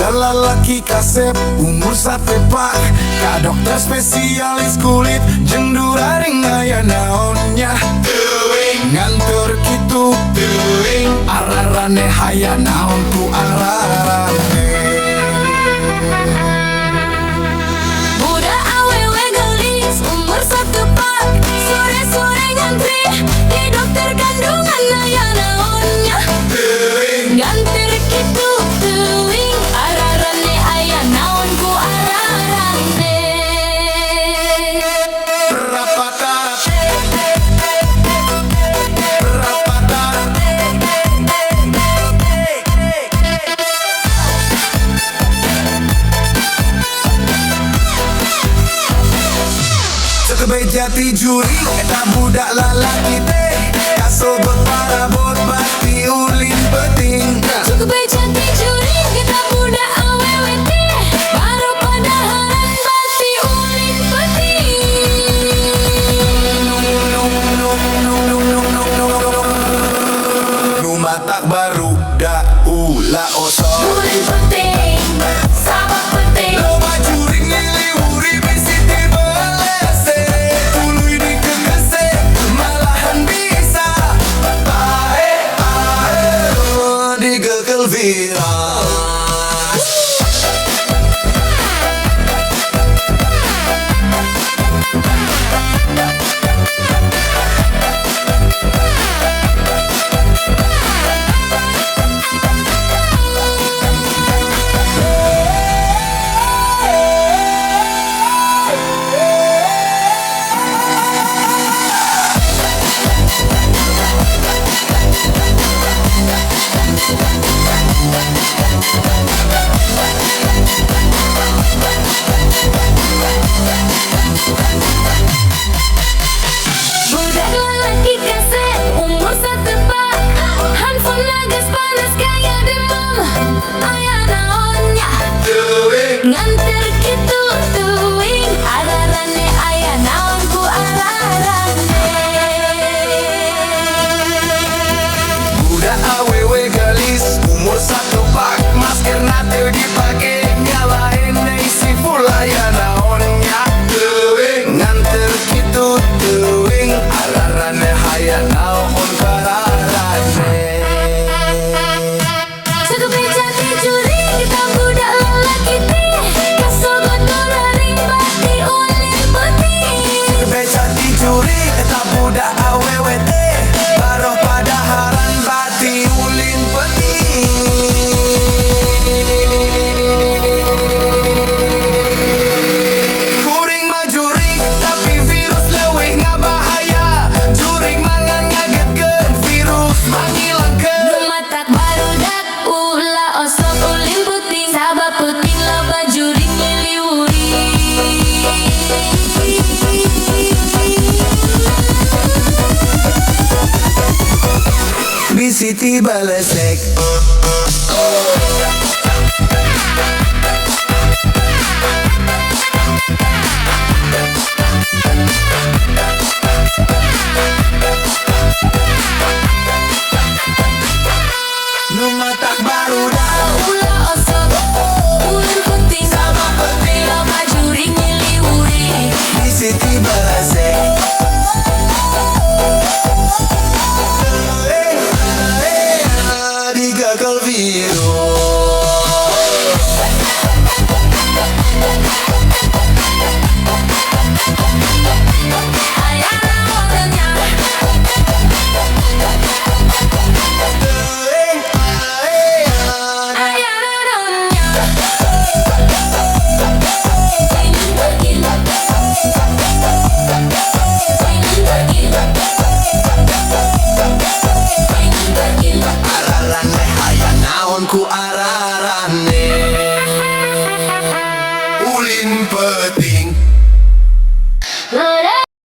Budak lalaki kasep umur sate pak, ka dokter spesialis kulit jeung duraring aya naonnya. Teuing ngantor kitu teuing, ararane haya naon ku ararane. Budak awewe gelis umur satu pak, sore-sore ngantri di dokter kandungan aya naonnya. Teuing Gantir kitu teuing, ararane aya naon ku ararane. rapatara rapatara Sekebay jati juri eta budak lalaki teh, kasogot parabot bati ulin penting. Cukup cantik juri kita budak awewe teh, baru pada haran bati ulin Nu matak baru da ula osor. ulin penting, sabak penting. Loba juring ngiliwuri bisi tibelese, tuluy dikekese malahan bisa ae digekel viral. Budak lalaki kasep umur satu pak, handphone nagas panas kaya demam, aya naonnya. Teuing Nganter kitu teuing, ararane aya naon ku ararane. budak awewe galis umur satu pak, masker teu dipake nyalain isi full aya naonnya. Teuing nganter kitu teuing, ararane haya naon kararane. Cukup jati juri kita budak lalaki teh, kasogot duraring bati ulin penting. Beca dicuri eta budak awewe teh, baroh pada haran bati ulin penting. Kuring mah juring tapi virus leuwih ngabahaya, juring mangan ngagetkeun virus mangilangkeun. Matak barudak ulah osok ulin puting, sabab puting loba juring ngiliwuri. Bisi tiba lesek. Nu matak barudak Ulah osok ulin puting, sabab puting loba juring ngiliwuri. bisi tiba lesek. Digagal virus.